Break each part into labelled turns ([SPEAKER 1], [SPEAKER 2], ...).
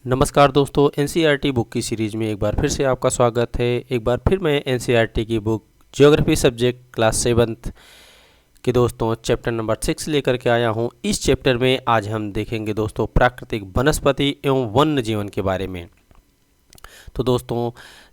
[SPEAKER 1] नमस्कार दोस्तों, NCERT book की सीरीज़ में एक बार फिर से आपका स्वागत है। एक बार फिर मैं एनसीईआरटी की book geography subject class 7th के दोस्तों चैप्टर नंबर 6 लेकर के आया हूं। इस चैप्टर में आज हम देखेंगे दोस्तों प्राकृतिक वनस्पति एवं वन्य जीवन के बारे में। तो दोस्तों,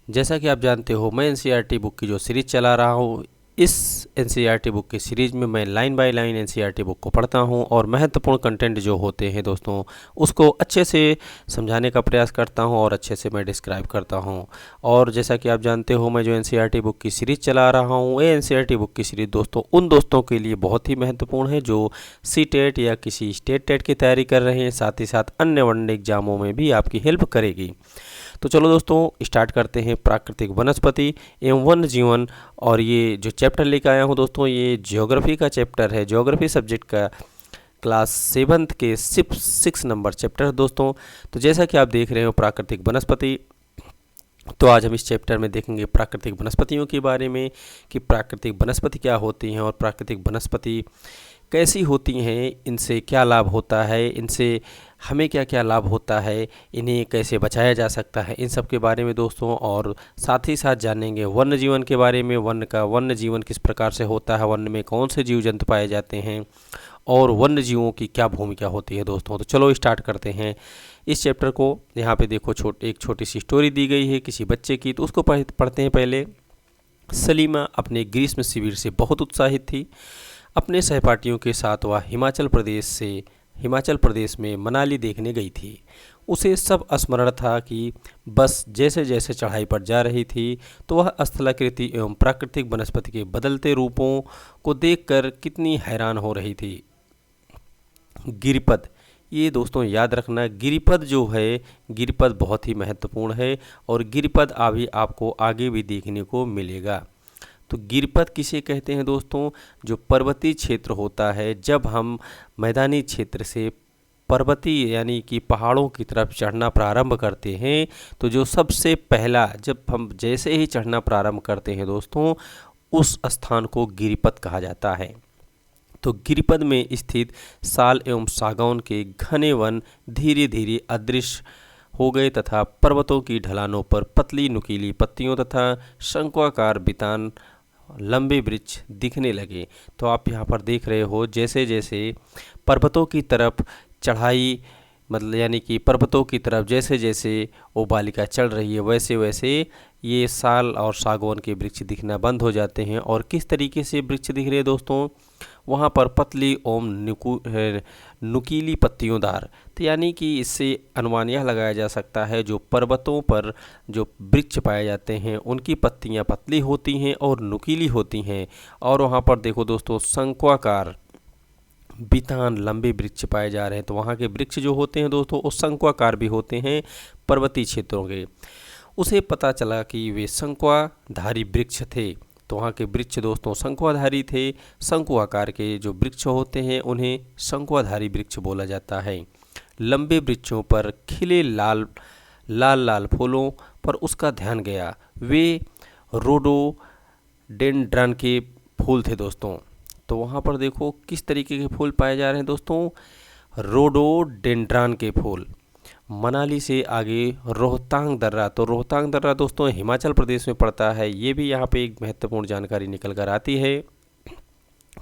[SPEAKER 1] जैसा कि आप जानते हो, मैं एनसीईआरटी बुक की जो सीरीज़ चला रहा हूँ, इस एनसीईआरटी बुक की सीरीज़ में मैं line by line NCERT book को पढ़ता हूं और महत्वपूर्ण कंटेंट जो होते हैं दोस्तों, उसको अच्छे से समझाने का प्रयास करता हूं और अच्छे से मैं डिस्क्राइब करता हूं। और जैसा कि आप जानते हो, मैं जो एनसीईआरटी बुक की सीरीज़ चला रहा हूं, ये एनसीईआरटी बुक की सीरीज़ दोस्तों उन दोस्तों के लिए बहुत ही महत्वपूर्ण है जो सीटेट या किसी स्टेट टेट की तैयारी कर रहे हैं, साथ ही साथ अन्य वनडे एग्जामों में भी आपकी हेल्प करेगी। तो चलो दोस्तों, स्टार्ट करते हैं प्राकृतिक वनस्पति एवं वन्य जीवन। और ये जो चैप्टर लेकर आया हूँ दोस्तों, ये ज्योग्राफी का चैप्टर है, ज्योग्राफी सब्जेक्ट का क्लास 7th के 6 नंबर चैप्टर है दोस्तों। तो जैसा कि आप देख रहे हो प्राकृतिक वनस्पति, तो आज हम इस चैप्टर में देखेंगे प्राकृतिक वनस्पतियों के बारे में कि प्राकृतिक वनस्पति क्या होती हैं और प्राकृतिक वनस्पति कैसी होती हैं, इनसे क्या लाभ होता है, इनसे हमें क्या क्या लाभ होता है, इन्हें कैसे बचाया जा सकता है, इन सब के बारे में दोस्तों। और साथ ही साथ जानेंगे वन्य जीवन के बारे में, वन्य जीवन किस प्रकार से होता है, वन्य में कौन से जीव जंतु पाए जाते हैं और वन्य जीवों की क्या भूमिका होती है दोस्तों। तो चलो स्टार्ट करते हैं इस चैप्टर को। यहाँ पे देखो एक छोटी सी स्टोरी दी गई है किसी बच्चे की, तो उसको पढ़ते हैं पहले। सलीमा अपने ग्रीष्म शिविर से बहुत उत्साहित थी। अपने सहपाठियों के साथ वह हिमाचल प्रदेश में मनाली देखने गई थी। उसे सब स्मरण था कि बस जैसे जैसे चढ़ाई पर जा रही थी तो वह स्थलाकृति एवं प्राकृतिक वनस्पति के बदलते रूपों को देखकर कितनी हैरान हो रही थी। गिरिपद, ये दोस्तों याद रखना, गिरिपद जो है, गिरिपद बहुत ही महत्वपूर्ण है और गिरिपद अभी आपको आगे भी देखने को मिलेगा। तो गिरिपद किसे कहते हैं दोस्तों? जो पर्वतीय क्षेत्र होता है, जब हम मैदानी क्षेत्र से पर्वतीय यानी कि पहाड़ों की तरफ चढ़ना प्रारंभ करते हैं, तो जो सबसे पहला, जब हम जैसे ही चढ़ना प्रारंभ करते हैं दोस्तों, उस स्थान को गिरिपद कहा जाता है। तो गिरिपद में स्थित साल एवं सागौन के घने वन धीरे धीरे अदृश्य हो गए तथा पर्वतों की ढलानों पर पतली नुकीली पत्तियों तथा शंक्वाकार बितान लंबे वृक्ष दिखने लगे। तो आप यहाँ पर देख रहे हो, जैसे जैसे पर्वतों की तरफ चढ़ाई, मतलब यानी कि पर्वतों की तरफ जैसे जैसे वो बालिका चढ़ रही है, वैसे वैसे ये साल और सागौन के वृक्ष दिखना बंद हो जाते हैं। और किस तरीके से वृक्ष दिख रहे हैं दोस्तों? वहाँ पर पतली ओम नुकीली पत्तियोंदार। तो यानी कि इससे अनुमान यह लगाया जा सकता है, जो पर्वतों पर जो वृक्ष पाए जाते हैं उनकी पत्तियाँ पतली होती हैं और नुकीली होती हैं। और वहाँ पर देखो दोस्तों, शंक्वाकार बितान लंबे वृक्ष पाए जा रहे हैं। तो वहाँ के वृक्ष जो होते हैं दोस्तों, वो शंक्वाकार भी होते हैं पर्वतीय क्षेत्रों के। उसे पता चला कि वे शंक्वाधारी वृक्ष थे। तो वहाँ के वृक्ष दोस्तों शंक्वाधारी थे। शंकु आकार के जो वृक्ष होते हैं उन्हें शंक्वाधारी वृक्ष बोला जाता है। लंबे वृक्षों पर खिले लाल लाल फूलों पर उसका ध्यान गया। वे रोडोडेंड्रन के फूल थे दोस्तों। तो वहाँ पर देखो किस तरीके के फूल पाए जा रहे हैं दोस्तों, रोडोडेंड्रन के फूल। मनाली से आगे रोहतांग दर्रा, तो रोहतांग दर्रा दोस्तों हिमाचल प्रदेश में पड़ता है। ये भी यहाँ पे एक महत्वपूर्ण जानकारी निकल कर आती है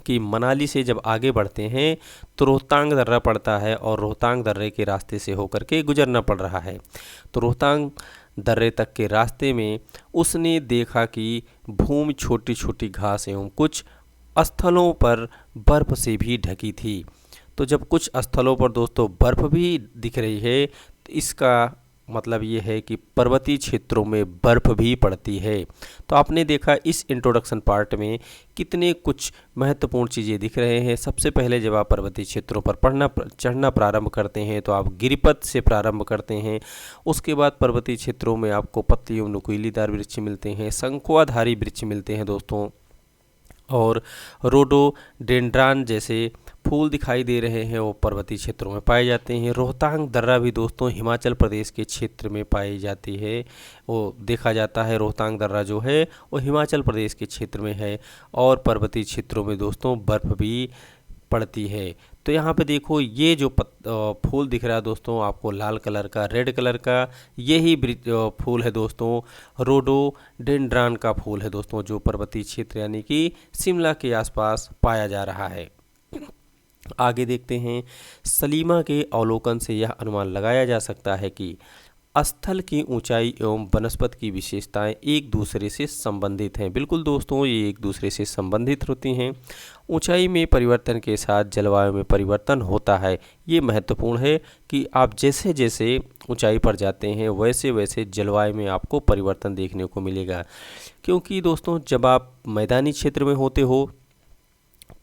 [SPEAKER 1] कि मनाली से जब आगे बढ़ते हैं तो रोहतांग दर्रा पड़ता है और रोहतांग दर्रे के रास्ते से होकर के गुजरना पड़ रहा है। तो रोहतांग दर्रे तक के रास्ते में उसने देखा कि भूमि छोटी छोटी घास एवं कुछ स्थलों पर बर्फ से भी ढकी थी। तो जब कुछ स्थलों पर दोस्तों बर्फ भी दिख रही है, तो इसका मतलब ये है कि पर्वतीय क्षेत्रों में बर्फ भी पड़ती है। तो आपने देखा इस इंट्रोडक्शन पार्ट में कितने कुछ महत्वपूर्ण चीज़ें दिख रहे हैं। सबसे पहले जब आप पर्वतीय क्षेत्रों पर चढ़ना प्रारंभ करते हैं तो आप गिरिपद से प्रारंभ करते हैं। उसके बाद पर्वतीय क्षेत्रों में आपको पतली एवं नुकीलीदार वृक्ष मिलते हैं, शंक्वाधारी वृक्ष मिलते हैं दोस्तों, और रोडोडेंड्रन जैसे फूल दिखाई दे रहे हैं, वो पर्वतीय क्षेत्रों में पाए जाते हैं। रोहतांग दर्रा भी दोस्तों हिमाचल प्रदेश के क्षेत्र में पाई जाती है, वो देखा जाता है। रोहतांग दर्रा जो है वो हिमाचल प्रदेश के क्षेत्र में है और पर्वतीय क्षेत्रों में दोस्तों बर्फ़ भी पड़ती है। तो यहाँ पे देखो ये जो फूल दिख रहा है दोस्तों आपको लाल कलर का, रेड कलर का, यही फूल है दोस्तों रोडोडेंड्रॉन का फूल है दोस्तों, जो पर्वतीय क्षेत्र यानी कि शिमला के आसपास पाया जा रहा है। आगे देखते हैं, सलीमा के अवलोकन से यह अनुमान लगाया जा सकता है कि स्थल की ऊंचाई एवं वनस्पति की विशेषताएं एक दूसरे से संबंधित हैं। बिल्कुल दोस्तों, ये एक दूसरे से संबंधित होती हैं। ऊंचाई में परिवर्तन के साथ जलवायु में परिवर्तन होता है। ये महत्वपूर्ण है कि आप जैसे जैसे ऊंचाई पर जाते हैं वैसे वैसे जलवायु में आपको परिवर्तन देखने को मिलेगा, क्योंकि दोस्तों जब आप मैदानी क्षेत्र में होते हो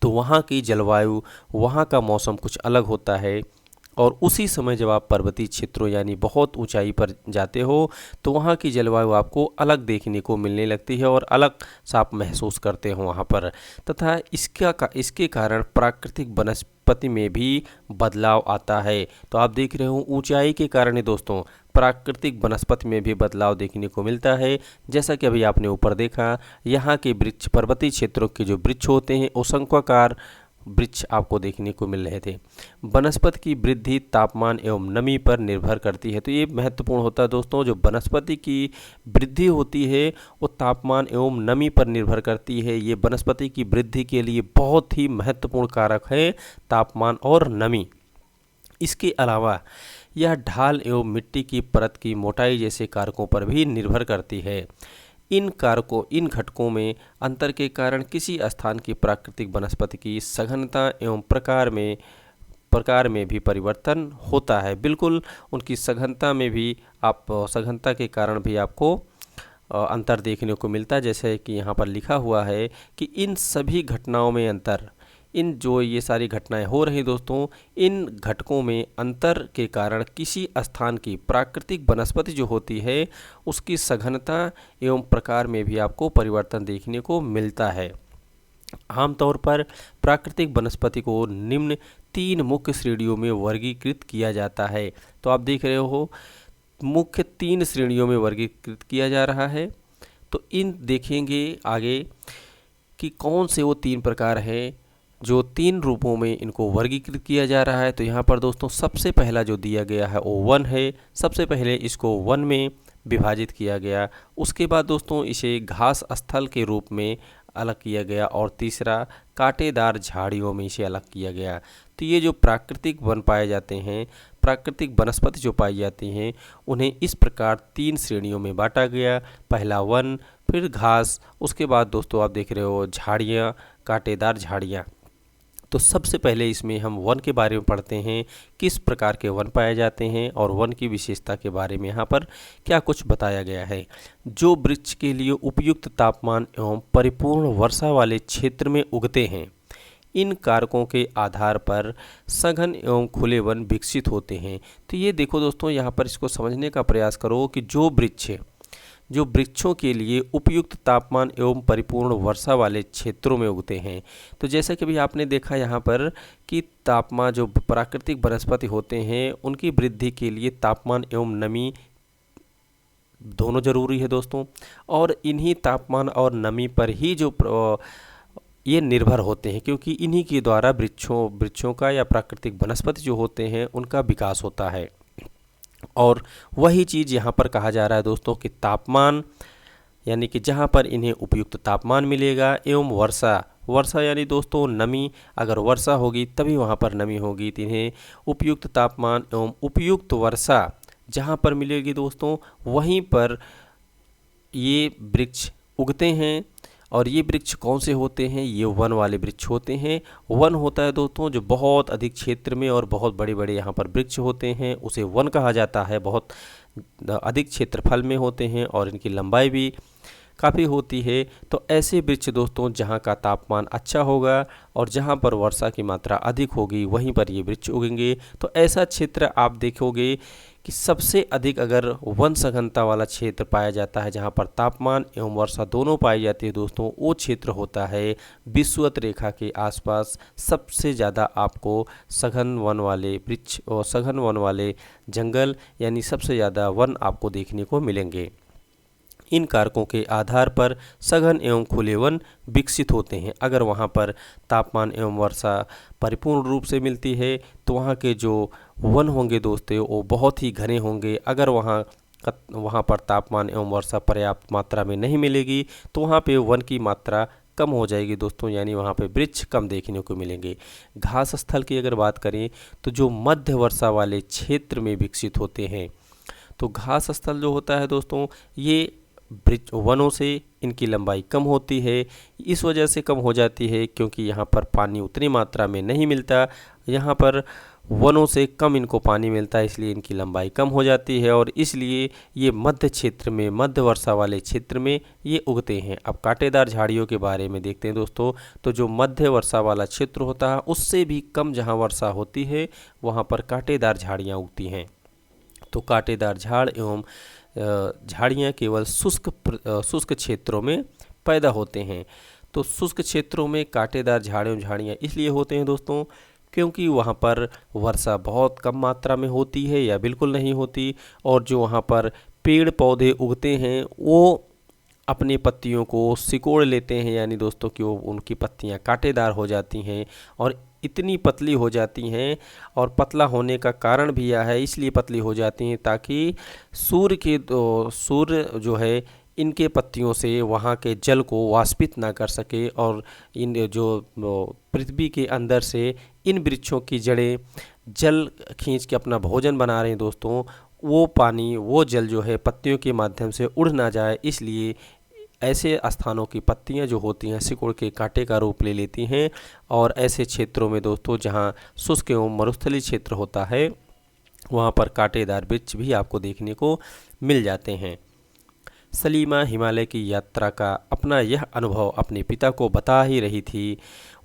[SPEAKER 1] तो वहाँ की जलवायु, वहाँ का मौसम कुछ अलग होता है, और उसी समय जब आप पर्वतीय क्षेत्रों यानी बहुत ऊंचाई पर जाते हो तो वहाँ की जलवायु आपको अलग देखने को मिलने लगती है और अलग सा आप महसूस करते हो वहाँ पर, तथा इसके कारण प्राकृतिक वनस्पति में भी बदलाव आता है। तो आप देख रहे हो ऊंचाई के कारण ही दोस्तों प्राकृतिक वनस्पति में भी बदलाव देखने को मिलता है। जैसा कि अभी आपने ऊपर देखा, यहाँ के वृक्ष, पर्वतीय क्षेत्रों के जो वृक्ष होते हैं वो शंक्वाकार वृक्ष आपको देखने को मिल रहे थे। वनस्पति की वृद्धि तापमान एवं नमी पर निर्भर करती है। तो ये महत्वपूर्ण होता है दोस्तों, जो वनस्पति की वृद्धि होती है वो तापमान एवं नमी पर निर्भर करती है। ये वनस्पति की वृद्धि के लिए बहुत ही महत्वपूर्ण कारक है तापमान और नमी। इसके अलावा यह ढाल एवं मिट्टी की परत की मोटाई जैसे कारकों पर भी निर्भर करती है। इन घटकों में अंतर के कारण किसी स्थान की प्राकृतिक वनस्पति की सघनता एवं प्रकार में भी परिवर्तन होता है। बिल्कुल, उनकी सघनता में भी सघनता के कारण भी आपको अंतर देखने को मिलता है। जैसे कि यहाँ पर लिखा हुआ है कि इन सभी घटनाओं में अंतर, इन जो ये सारी घटनाएं हो रही दोस्तों, इन घटकों में अंतर के कारण किसी स्थान की प्राकृतिक वनस्पति जो होती है उसकी सघनता एवं प्रकार में भी आपको परिवर्तन देखने को मिलता है। आमतौर पर प्राकृतिक वनस्पति को निम्न 3 मुख्य श्रेणियों में वर्गीकृत किया जाता है। तो आप देख रहे हो मुख्य 3 श्रेणियों में वर्गीकृत किया जा रहा है। तो इन देखेंगे आगे कि कौन से वो 3 प्रकार हैं जो 3 रूपों में इनको वर्गीकृत किया जा रहा है। तो यहाँ पर दोस्तों सबसे पहला जो दिया गया है वो वन है। सबसे पहले इसको वन में विभाजित किया गया, उसके बाद दोस्तों इसे घास स्थल के रूप में अलग किया गया, और तीसरा कांटेदार झाड़ियों में इसे अलग किया गया। तो ये जो प्राकृतिक वन पाए जाते हैं, प्राकृतिक वनस्पति जो पाई जाती हैं, उन्हें इस प्रकार 3 श्रेणियों में बांटा गया। पहला वन, फिर घास, उसके बाद दोस्तों आप देख रहे हो झाड़ियाँ, कांटेदार झाड़ियाँ। तो सबसे पहले इसमें हम वन के बारे में पढ़ते हैं, किस प्रकार के वन पाए जाते हैं और वन की विशेषता के बारे में यहाँ पर क्या कुछ बताया गया है। जो वृक्ष के लिए उपयुक्त तापमान एवं परिपूर्ण वर्षा वाले क्षेत्र में उगते हैं, इन कारकों के आधार पर सघन एवं खुले वन विकसित होते हैं। तो ये देखो दोस्तों, यहाँ पर इसको समझने का प्रयास करो कि जो वृक्षों के लिए उपयुक्त तापमान एवं परिपूर्ण वर्षा वाले क्षेत्रों में उगते हैं। तो जैसा कि भी आपने देखा यहाँ पर कि तापमान, जो प्राकृतिक वनस्पति होते हैं उनकी वृद्धि के लिए तापमान एवं नमी दोनों जरूरी है दोस्तों, और इन्हीं तापमान और नमी पर ही ये निर्भर होते हैं, क्योंकि इन्हीं के द्वारा वृक्षों का या प्राकृतिक वनस्पति जो होते हैं उनका विकास होता है। और वही चीज़ यहाँ पर कहा जा रहा है दोस्तों कि तापमान, यानी कि जहाँ पर इन्हें उपयुक्त तापमान मिलेगा, एवं वर्षा यानी दोस्तों नमी, अगर वर्षा होगी तभी वहाँ पर नमी होगी। तो इन्हें उपयुक्त तापमान एवं उपयुक्त वर्षा जहाँ पर मिलेगी दोस्तों, वहीं पर ये वृक्ष उगते हैं। और ये वृक्ष कौन से होते हैं? ये वन वाले वृक्ष होते हैं। वन होता है दोस्तों जो बहुत अधिक क्षेत्र में और बहुत बड़े बड़े यहाँ पर वृक्ष होते हैं, उसे वन कहा जाता है। बहुत अधिक क्षेत्रफल में होते हैं और इनकी लंबाई भी काफ़ी होती है। तो ऐसे वृक्ष दोस्तों जहाँ का तापमान अच्छा होगा और जहाँ पर वर्षा की मात्रा अधिक होगी, वहीं पर ये वृक्ष उगेंगे। तो ऐसा क्षेत्र आप देखोगे कि सबसे अधिक अगर वन सघनता वाला क्षेत्र पाया जाता है, जहाँ पर तापमान एवं वर्षा दोनों पाई जाती है दोस्तों, वो क्षेत्र होता है विषुवत रेखा के आसपास। सबसे ज़्यादा आपको सघन वन वाले वृक्ष और सघन वन वाले जंगल यानी सबसे ज़्यादा वन आपको देखने को मिलेंगे। इन कारकों के आधार पर सघन एवं खुले वन विकसित होते हैं। अगर वहाँ पर तापमान एवं वर्षा परिपूर्ण रूप से मिलती है तो वहाँ के जो वन होंगे दोस्तों वो बहुत ही घने होंगे। अगर वहाँ पर तापमान एवं वर्षा पर्याप्त मात्रा में नहीं मिलेगी तो वहाँ पे वन की मात्रा कम हो जाएगी दोस्तों, यानी वहाँ पे वृक्ष कम देखने को मिलेंगे। घास स्थल की अगर बात करें तो जो मध्य वर्षा वाले क्षेत्र में विकसित होते हैं, तो घास स्थल जो होता है दोस्तों ये वनों से इनकी लंबाई कम होती है। इस वजह से कम हो जाती है क्योंकि यहाँ पर पानी उतनी मात्रा में नहीं मिलता, यहाँ पर वनों से कम इनको पानी मिलता है, इसलिए इनकी लंबाई कम हो जाती है और इसलिए ये मध्य क्षेत्र में, मध्य वर्षा वाले क्षेत्र में ये उगते हैं। अब कांटेदार झाड़ियों के बारे में देखते हैं दोस्तों। तो जो मध्य वर्षा वाला क्षेत्र होता है उससे भी कम जहाँ वर्षा होती है वहाँ पर कांटेदार झाड़ियाँ उगती हैं। तो कांटेदार झाड़ एवं झाड़ियाँ केवल शुष्क क्षेत्रों में पैदा होते हैं। तो शुष्क क्षेत्रों में कांटेदार झाड़ियाँ इसलिए होते हैं दोस्तों क्योंकि वहाँ पर वर्षा बहुत कम मात्रा में होती है या बिल्कुल नहीं होती, और जो वहाँ पर पेड़ पौधे उगते हैं वो अपनी पत्तियों को सिकोड़ लेते हैं, यानी दोस्तों कि वो उनकी पत्तियाँ कांटेदार हो जाती हैं और इतनी पतली हो जाती हैं। और पतला होने का कारण भी यह है, इसलिए पतली हो जाती हैं ताकि सूर्य जो है इनके पत्तियों से वहाँ के जल को वाष्पित ना कर सके और इन जो पृथ्वी के अंदर से इन वृक्षों की जड़ें जल खींच के अपना भोजन बना रहे हैं दोस्तों, वो पानी वो जल जो है पत्तियों के माध्यम से उड़ ना जाए, इसलिए ऐसे स्थानों की पत्तियां जो होती हैं सिकुड़ के कांटे का रूप ले लेती हैं। और ऐसे क्षेत्रों में दोस्तों जहां शुष्क एवं मरुस्थलीय क्षेत्र होता है वहां पर कांटेदार वृक्ष भी आपको देखने को मिल जाते हैं। सलीमा हिमालय की यात्रा का अपना यह अनुभव अपने पिता को बता ही रही थी।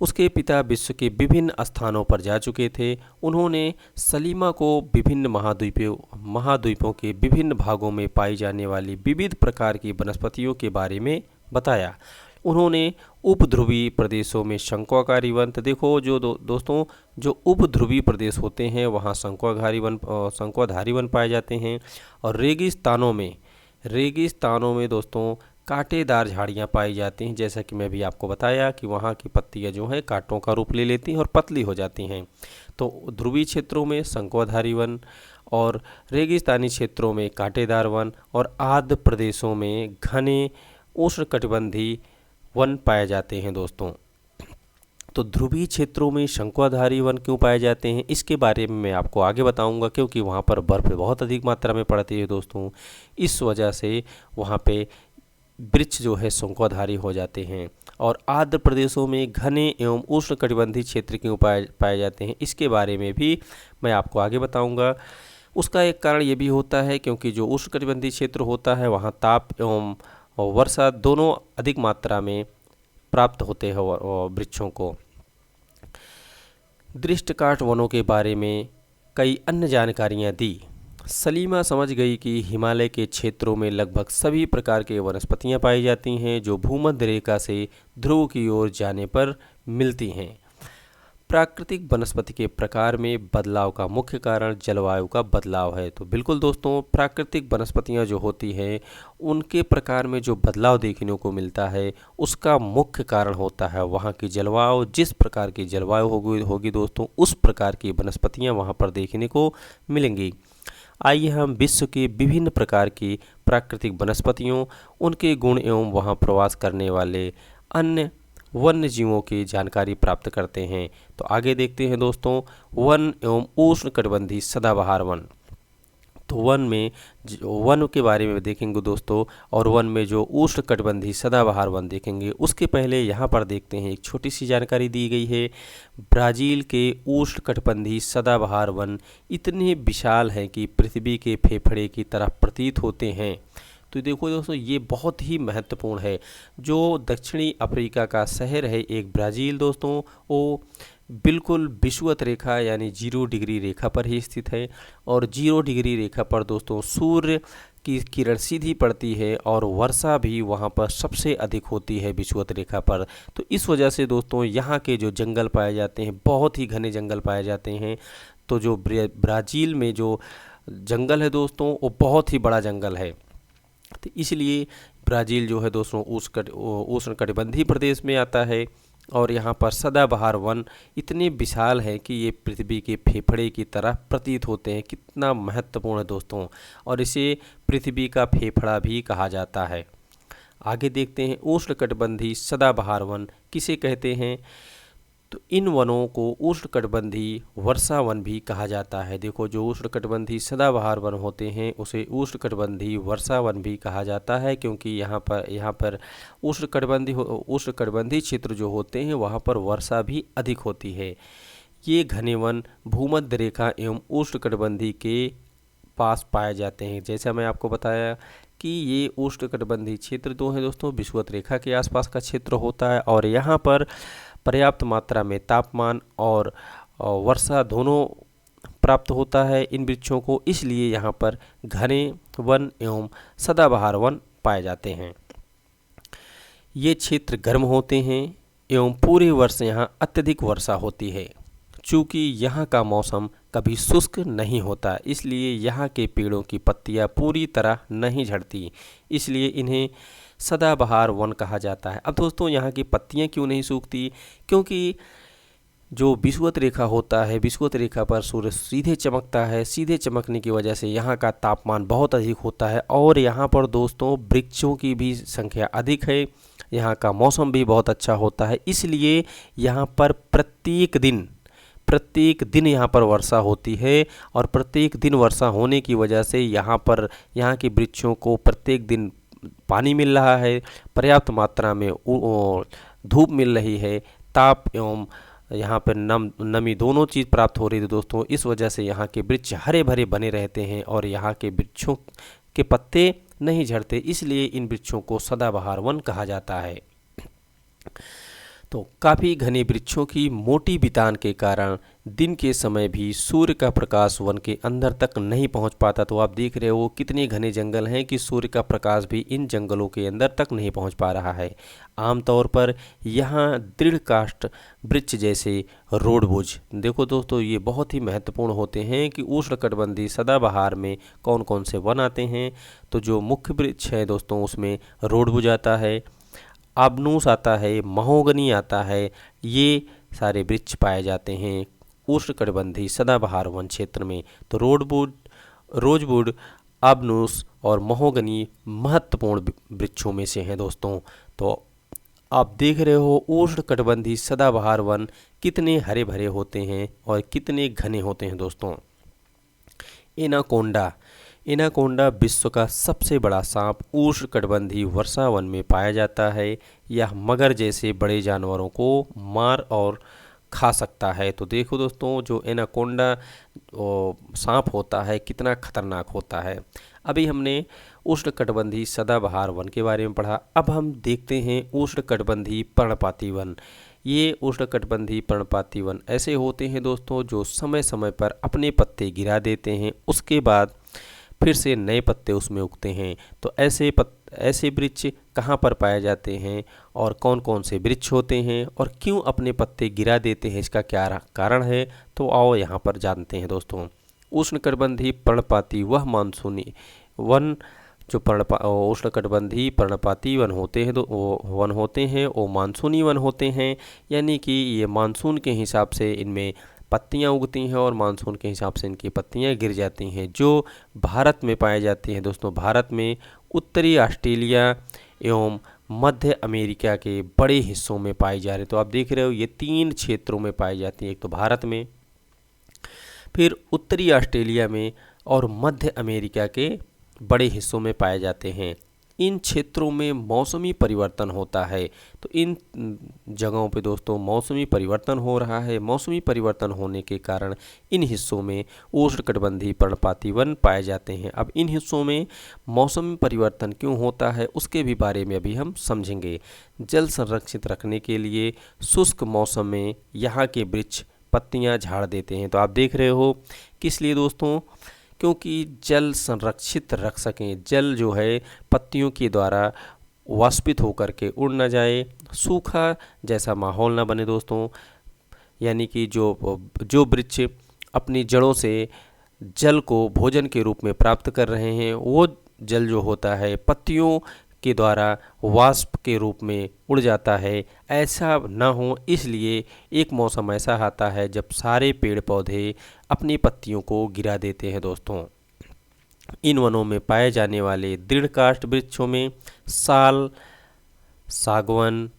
[SPEAKER 1] उसके पिता विश्व के विभिन्न स्थानों पर जा चुके थे। उन्होंने सलीमा को विभिन्न महाद्वीपों के विभिन्न भागों में पाई जाने वाली विविध प्रकार की वनस्पतियों के बारे में बताया। उन्होंने उपध्रुवीय प्रदेशों में शंकुआकारी वन, देखो जो दोस्तों जो उपध्रुवीय प्रदेश होते हैं वहाँ शंकुधारी वन पाए जाते हैं, और रेगिस्तानों में दोस्तों कांटेदार झाड़ियाँ पाई जाती हैं। जैसा कि मैं भी आपको बताया कि वहाँ की पत्तियाँ जो हैं कांटों का रूप ले लेती हैं और पतली हो जाती हैं। तो ध्रुवीय क्षेत्रों में शंकुधारी वन और रेगिस्तानी क्षेत्रों में कांटेदार वन और आर्द्र प्रदेशों में घने उष्णकटिबंधीय वन पाए जाते हैं दोस्तों। तो ध्रुवीय क्षेत्रों में शंकुधारी वन क्यों पाए जाते हैं इसके बारे में मैं आपको आगे बताऊंगा, क्योंकि वहाँ पर बर्फ़ बहुत अधिक मात्रा में पड़ती है दोस्तों। इस वजह से वहाँ पे वृक्ष जो है शंकुधारी हो जाते हैं। और आर्द्र प्रदेशों में घने एवं उष्णकटिबंधीय क्षेत्र क्यों पाए जाते हैं इसके बारे में भी मैं आपको आगे बताऊँगा। उसका एक कारण ये भी होता है क्योंकि जो उष्णकटिबंधीय क्षेत्र होता है वहाँ ताप एवं वर्षा दोनों अधिक मात्रा में प्राप्त होते हैं वृक्षों को। दृष्टकाठ वनों के बारे में कई अन्य जानकारियाँ दी। सलीमा समझ गई कि हिमालय के क्षेत्रों में लगभग सभी प्रकार के वनस्पतियाँ पाई जाती हैं जो भूमध्य रेखा से ध्रुव की ओर जाने पर मिलती हैं। प्राकृतिक वनस्पति के प्रकार में बदलाव का मुख्य कारण जलवायु का बदलाव है। तो बिल्कुल दोस्तों, प्राकृतिक वनस्पतियां जो होती हैं उनके प्रकार में जो बदलाव देखने को मिलता है उसका मुख्य कारण होता है वहाँ की जलवायु। जिस प्रकार की जलवायु होगी दोस्तों उस प्रकार की वनस्पतियां वहाँ पर देखने को मिलेंगी। आइए हम विश्व के विभिन्न प्रकार की प्राकृतिक वनस्पतियों, उनके गुण एवं वहाँ प्रवास करने वाले अन्य वन्य जीवों की जानकारी प्राप्त करते हैं। तो आगे देखते हैं दोस्तों वन एवं उष्णकटिबंधीय सदाबहार वन। तो वन के बारे में देखेंगे दोस्तों, और वन में जो उष्णकटिबंधीय सदाबहार वन देखेंगे उसके पहले यहाँ पर देखते हैं एक छोटी सी जानकारी दी गई है। ब्राज़ील के उष्णकटिबंधीय सदाबहार वन इतने विशाल हैं कि पृथ्वी के फेफड़े की तरह प्रतीत होते हैं। तो देखो दोस्तों ये बहुत ही महत्वपूर्ण है। जो दक्षिणी अफ्रीका का शहर है एक ब्राज़ील दोस्तों, वो बिल्कुल विषुवत रेखा यानी 0 डिग्री रेखा पर ही स्थित है। और 0 डिग्री रेखा पर दोस्तों सूर्य की किरण सीधी पड़ती है और वर्षा भी वहाँ पर सबसे अधिक होती है विषुवत रेखा पर। तो इस वजह से दोस्तों यहाँ के जो जंगल पाए जाते हैं बहुत ही घने जंगल पाए जाते हैं। तो जो ब्राज़ील में जो जंगल है दोस्तों वो बहुत ही बड़ा जंगल है। तो इसलिए ब्राज़ील जो है दोस्तों उष्णकटिबंधीय प्रदेश में आता है और यहाँ पर सदाबहार वन इतने विशाल हैं कि ये पृथ्वी के फेफड़े की तरह प्रतीत होते हैं। कितना महत्वपूर्ण है दोस्तों, और इसे पृथ्वी का फेफड़ा भी कहा जाता है। आगे देखते हैं उष्णकटिबंधीय सदाबहार वन किसे कहते हैं। तो इन वनों को उष्णकटिबंधीय वर्षा वन भी कहा जाता है। देखो, जो उष्णकटिबंधीय सदाबहार वन होते हैं उसे उष्णकटिबंधीय वर्षा वन भी कहा जाता है, क्योंकि यहाँ पर उष्णकटिबंधीय क्षेत्र जो होते हैं वहाँ पर वर्षा भी अधिक होती है। ये घने वन भूमध्य रेखा एवं उष्णकटिबंधीय के पास पाए जाते हैं। जैसा मैं आपको बताया कि ये उष्णकटिबंधीय क्षेत्र जो है दोस्तों विषुवत रेखा के आसपास का क्षेत्र होता है और यहाँ पर पर्याप्त मात्रा में तापमान और वर्षा दोनों प्राप्त होता है इन वृक्षों को, इसलिए यहाँ पर घने वन एवं सदाबहार वन पाए जाते हैं। ये क्षेत्र गर्म होते हैं एवं पूरे वर्ष यहाँ अत्यधिक वर्षा होती है। चूँकि यहाँ का मौसम कभी शुष्क नहीं होता, इसलिए यहाँ के पेड़ों की पत्तियाँ पूरी तरह नहीं झड़ती, इसलिए इन्हें सदाबहार वन कहा जाता है। अब दोस्तों, यहाँ की पत्तियाँ क्यों नहीं सूखती? क्योंकि जो विषुवत रेखा होता है, विषुवत रेखा पर सूर्य सीधे चमकता है। सीधे चमकने की वजह से यहाँ का तापमान बहुत अधिक होता है और यहाँ पर दोस्तों वृक्षों की भी संख्या अधिक है। यहाँ का मौसम भी बहुत अच्छा होता है, इसलिए यहाँ पर प्रत्येक दिन यहाँ पर वर्षा होती है और प्रत्येक दिन वर्षा होने की वजह से यहाँ के वृक्षों को प्रत्येक दिन पानी मिल रहा है, पर्याप्त मात्रा में धूप मिल रही है, ताप एवं यहाँ पर नमी दोनों चीज़ प्राप्त हो रही है दोस्तों। इस वजह से यहाँ के वृक्ष हरे भरे बने रहते हैं और यहाँ के वृक्षों के पत्ते नहीं झड़ते, इसलिए इन वृक्षों को सदाबहार वन कहा जाता है। तो काफ़ी घने वृक्षों की मोटी बितान के कारण दिन के समय भी सूर्य का प्रकाश वन के अंदर तक नहीं पहुंच पाता। तो आप देख रहे हो कितने घने जंगल हैं कि सूर्य का प्रकाश भी इन जंगलों के अंदर तक नहीं पहुंच पा रहा है। आमतौर पर यहाँ दृढ़ काष्ठ वृक्ष जैसे रोडबुज, देखो दोस्तों ये बहुत ही महत्वपूर्ण होते हैं कि उष्णकटिबंधीय सदाबहार में कौन कौन से वन आते हैं। तो जो मुख्य वृक्ष है दोस्तों उसमें रोडबुज आता है, आबनूस आता है, महोगनी आता है, ये सारे वृक्ष पाए जाते हैं उष्णकटिबंधीय सदाबहार वन क्षेत्र में। तो रोजवुड, आबनूस और महोगनी महत्वपूर्ण वृक्षों में से हैं दोस्तों। तो आप देख रहे हो उष्णकटिबंधीय सदाबहार वन कितने हरे भरे होते हैं और कितने घने होते हैं दोस्तों। एनाकोंडा विश्व का सबसे बड़ा सांप उष्णकटिबंधीय वर्षा वन में पाया जाता है। यह मगर जैसे बड़े जानवरों को मार और खा सकता है। तो देखो दोस्तों, जो एनाकोंडा सांप होता है कितना खतरनाक होता है। अभी हमने उष्णकटिबंधीय सदाबहार वन के बारे में पढ़ा, अब हम देखते हैं उष्णकटिबंधीय पर्णपाती वन। ये उष्णकटिबंधीय पर्णपाती वन ऐसे होते हैं दोस्तों जो समय समय पर अपने पत्ते गिरा देते हैं, उसके बाद फिर से नए पत्ते उसमें उगते हैं। तो ऐसे वृक्ष कहाँ पर पाए जाते हैं और कौन कौन से वृक्ष होते हैं और क्यों अपने पत्ते गिरा देते हैं, इसका क्या कारण है, तो आओ यहाँ पर जानते हैं दोस्तों। उष्णकटिबंधीय पर्णपाती वह मानसूनी वन जो उष्णकटिबंधीय पर्णपाती वन होते हैं वो मानसूनी वन होते हैं, यानी कि ये मानसून के हिसाब से इनमें पत्तियां उगती हैं और मानसून के हिसाब से इनकी पत्तियां गिर जाती हैं। जो भारत में पाए जाती हैं दोस्तों, भारत में उत्तरी ऑस्ट्रेलिया एवं मध्य अमेरिका के बड़े हिस्सों में पाई जा रही। तो आप देख रहे हो ये 3 क्षेत्रों में पाई जाती हैं, एक तो भारत में, फिर उत्तरी ऑस्ट्रेलिया में और मध्य अमेरिका के बड़े हिस्सों में पाए जाते हैं। इन क्षेत्रों में मौसमी परिवर्तन होता है। तो इन जगहों पे दोस्तों मौसमी परिवर्तन हो रहा है। मौसमी परिवर्तन होने के कारण इन हिस्सों में उष्णकटिबंधीय पर्णपाती वन पाए जाते हैं। अब इन हिस्सों में मौसमी परिवर्तन क्यों होता है उसके भी बारे में अभी हम समझेंगे। जल संरक्षित रखने के लिए शुष्क मौसम में यहाँ के वृक्ष पत्तियाँ झाड़ देते हैं। तो आप देख रहे हो किस लिए दोस्तों, क्योंकि जल संरक्षित रख सकें, जल जो है पत्तियों के द्वारा वाष्पित होकर के उड़ न जाए, सूखा जैसा माहौल न बने दोस्तों। यानी कि जो वृक्ष अपनी जड़ों से जल को भोजन के रूप में प्राप्त कर रहे हैं वो जल जो होता है पत्तियों के द्वारा वाष्प के रूप में उड़ जाता है। ऐसा ना हो इसलिए एक मौसम ऐसा आता है जब सारे पेड़ पौधे अपनी पत्तियों को गिरा देते हैं दोस्तों। इन वनों में पाए जाने वाले दृढ़काष्ठ वृक्षों में साल, सागवन,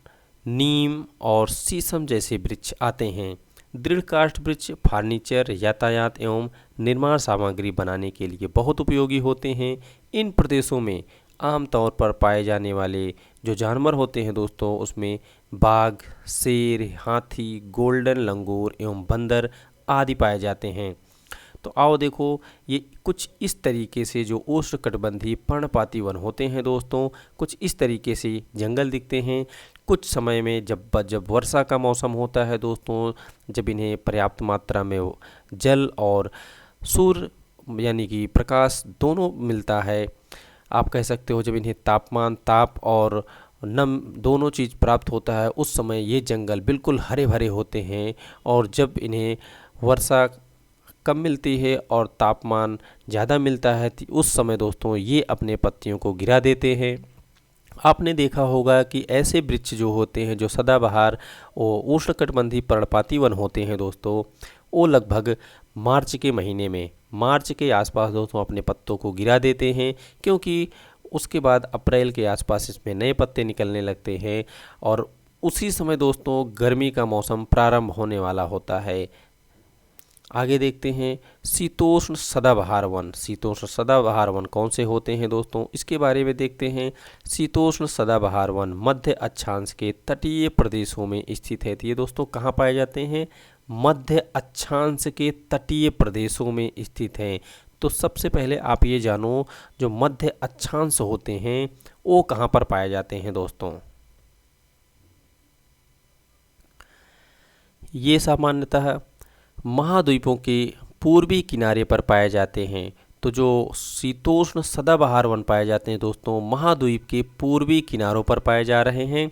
[SPEAKER 1] नीम और शीशम जैसे वृक्ष आते हैं। दृढ़काष्ठ वृक्ष फर्नीचर, यातायात एवं निर्माण सामग्री बनाने के लिए बहुत उपयोगी होते हैं। इन प्रदेशों में आमतौर पर पाए जाने वाले जो जानवर होते हैं दोस्तों, उसमें बाघ, शेर, हाथी, गोल्डन लंगूर एवं बंदर आदि पाए जाते हैं। तो आओ देखो, ये कुछ इस तरीके से जो उष्णकटिबंधीय पर्णपाती वन होते हैं दोस्तों, कुछ इस तरीके से जंगल दिखते हैं। कुछ समय में जब वर्षा का मौसम होता है दोस्तों, जब इन्हें पर्याप्त मात्रा में जल और सूर्य यानी कि प्रकाश दोनों मिलता है, आप कह सकते हो जब इन्हें ताप और नम दोनों चीज़ प्राप्त होता है, उस समय ये जंगल बिल्कुल हरे भरे होते हैं। और जब इन्हें वर्षा कम मिलती है और तापमान ज़्यादा मिलता है, तो उस समय दोस्तों ये अपने पत्तियों को गिरा देते हैं। आपने देखा होगा कि ऐसे वृक्ष जो होते हैं जो सदाबहार और उष्णकटिबंधीय पर्णपाती वन होते हैं दोस्तों, वो लगभग मार्च के आसपास दोस्तों अपने पत्तों को गिरा देते हैं, क्योंकि उसके बाद अप्रैल के आसपास इसमें नए पत्ते निकलने लगते हैं और उसी समय दोस्तों गर्मी का मौसम प्रारंभ होने वाला होता है। आगे देखते हैं शीतोष्ण सदाबहार वन। शीतोष्ण सदाबहार वन कौन से होते हैं दोस्तों, इसके बारे में देखते हैं। शीतोष्ण सदाबहार वन मध्य अक्षांश के तटीय प्रदेशों में स्थित है। तो ये दोस्तों कहाँ पाए जाते हैं, मध्य अक्षांश के तटीय प्रदेशों में स्थित हैं। तो सबसे पहले आप ये जानो, जो मध्य अक्षांश होते हैं वो कहाँ पर पाए जाते हैं दोस्तों। ये सामान्यतः महाद्वीपों के पूर्वी किनारे पर पाए जाते हैं। तो जो शीतोष्ण सदाबहार वन पाए जाते हैं दोस्तों, महाद्वीप के पूर्वी किनारों पर पाए जा रहे हैं।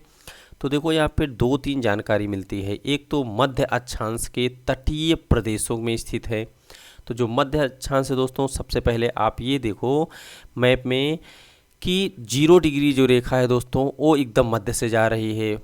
[SPEAKER 1] तो देखो यहाँ पे 2-3 जानकारी मिलती है। एक तो मध्य अक्षांश के तटीय प्रदेशों में स्थित है। तो जो मध्य अक्षांश है दोस्तों, सबसे पहले आप ये देखो मैप में कि 0 डिग्री जो रेखा है दोस्तों, वो एकदम मध्य से जा रही है,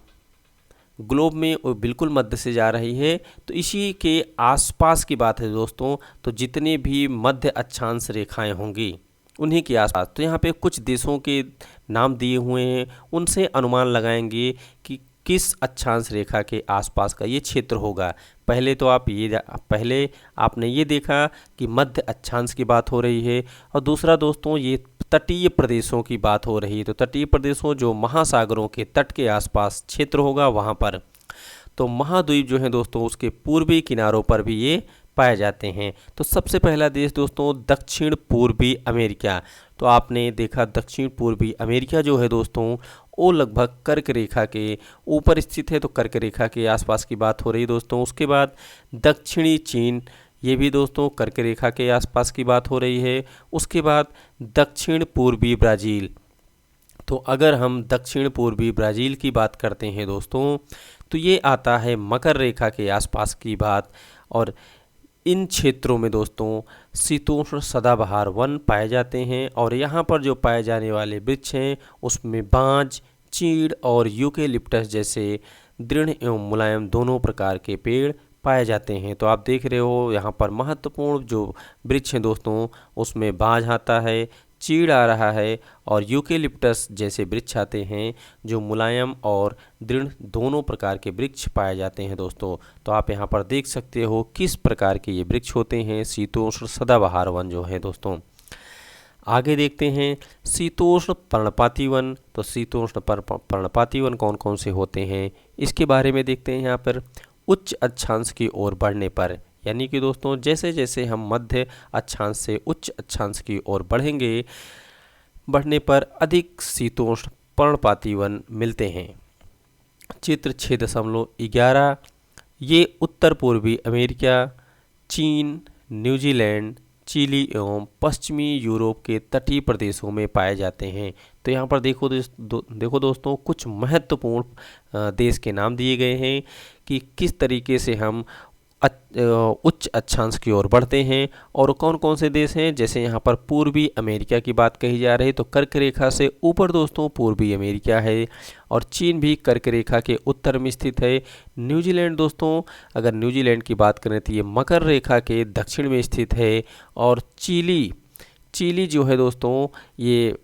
[SPEAKER 1] ग्लोब में वो बिल्कुल मध्य से जा रही है। तो इसी के आसपास की बात है दोस्तों। तो जितने भी मध्य अक्षांश रेखाएं होंगी उन्हीं के आसपास, तो यहाँ पे कुछ देशों के नाम दिए हुए हैं, उनसे अनुमान लगाएंगे कि किस अक्षांश रेखा के आसपास का ये क्षेत्र होगा। पहले आपने ये देखा कि मध्य अक्षांश की बात हो रही है, और दूसरा दोस्तों ये तटीय प्रदेशों की बात हो रही है। तो तटीय प्रदेशों जो महासागरों के तट के आसपास क्षेत्र होगा वहाँ पर। तो महाद्वीप जो है दोस्तों, उसके पूर्वी किनारों पर भी ये पाए जाते हैं। तो सबसे पहला देश दोस्तों दक्षिण पूर्वी अमेरिका। तो आपने देखा दक्षिण पूर्वी अमेरिका जो है दोस्तों, वो लगभग कर्क रेखा के ऊपर स्थित है। तो कर्क रेखा के आसपास की बात हो रही है दोस्तों। उसके बाद दक्षिणी चीन, ये भी दोस्तों कर्क रेखा के आसपास की बात हो रही है। उसके बाद दक्षिण पूर्वी ब्राज़ील। तो अगर हम दक्षिण पूर्वी ब्राज़ील की बात करते हैं दोस्तों, तो ये आता है मकर रेखा के आसपास की बात। और इन क्षेत्रों में दोस्तों शीतोष्ण सदाबहार वन पाए जाते हैं। और यहाँ पर जो पाए जाने वाले वृक्ष हैं उसमें बांज, चीड़ और यूकेलिप्टस जैसे दृढ़ एवं मुलायम दोनों प्रकार के पेड़ पाए जाते हैं। तो आप देख रहे हो यहाँ पर महत्वपूर्ण जो वृक्ष हैं दोस्तों, उसमें बांज आता है, चीड़ आ रहा है और यूकेलिप्टस जैसे वृक्ष आते हैं जो मुलायम और दृढ़ दोनों प्रकार के वृक्ष पाए जाते हैं दोस्तों। तो आप यहाँ पर देख सकते हो किस प्रकार के ये वृक्ष होते हैं शीतोष्ण सदाबहार वन जो है दोस्तों। आगे देखते हैं शीतोष्ण पर्णपाती वन। तो शीतोष्ण पर्णपाती वन कौन कौन से होते हैं इसके बारे में देखते हैं। यहाँ पर उच्च अक्षांश की ओर बढ़ने पर, यानी कि दोस्तों जैसे जैसे हम मध्य अक्षांश से उच्च अक्षांश की ओर बढ़ने पर अधिक शीतोष्ण पर्णपाती वन मिलते हैं। चित्र 6.11 ये उत्तर पूर्वी अमेरिका, चीन, न्यूजीलैंड, चिली एवं पश्चिमी यूरोप के तटीय प्रदेशों में पाए जाते हैं। तो यहाँ पर देखो दोस्तों कुछ महत्वपूर्ण देश के नाम दिए गए हैं कि किस तरीके से हम उच्च अक्षांश की ओर बढ़ते हैं। और कौन कौन से देश हैं, जैसे यहाँ पर पूर्वी अमेरिका की बात कही जा रही है तो कर्क रेखा से ऊपर दोस्तों पूर्वी अमेरिका है, और चीन भी कर्क रेखा के उत्तर में स्थित है। न्यूजीलैंड दोस्तों, अगर न्यूजीलैंड की बात करें तो ये मकर रेखा के दक्षिण में स्थित है। और चिली जो है दोस्तों, ये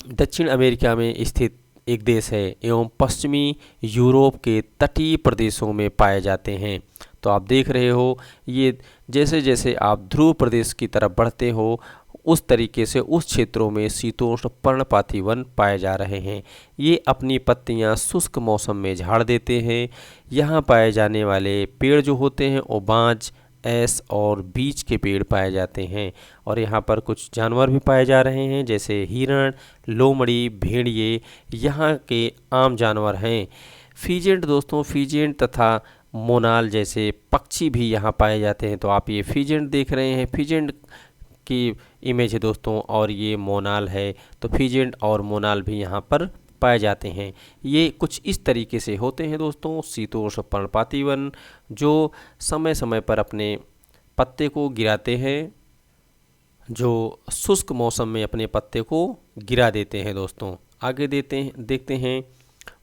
[SPEAKER 1] दक्षिण अमेरिका में स्थित एक देश है एवं पश्चिमी यूरोप के तटीय प्रदेशों में पाए जाते हैं। तो आप देख रहे हो, ये जैसे जैसे आप ध्रुव प्रदेश की तरफ बढ़ते हो उस तरीके से उस क्षेत्रों में शीतोष्ण पर्णपाती वन पाए जा रहे हैं। ये अपनी पत्तियां शुष्क मौसम में झाड़ देते हैं। यहाँ पाए जाने वाले पेड़ जो होते हैं वो बांज, ऐस और बीच के पेड़ पाए जाते हैं। और यहाँ पर कुछ जानवर भी पाए जा रहे हैं, जैसे हिरण, लोमड़ी, भेड़िए यहाँ के आम जानवर हैं। फीजेंट दोस्तों, फीजेंट तथा मोनाल जैसे पक्षी भी यहाँ पाए जाते हैं। तो आप ये फीजेंट देख रहे हैं, फीजेंट की इमेज है दोस्तों, और ये मोनाल है। तो फीजेंट और मोनाल भी यहाँ पर पाए जाते हैं। ये कुछ इस तरीके से होते हैं दोस्तों शीतोष्ण पर्णपाती वन, जो समय समय पर अपने पत्ते को गिराते हैं, जो शुष्क मौसम में अपने पत्ते को गिरा देते हैं दोस्तों। आगे देखते हैं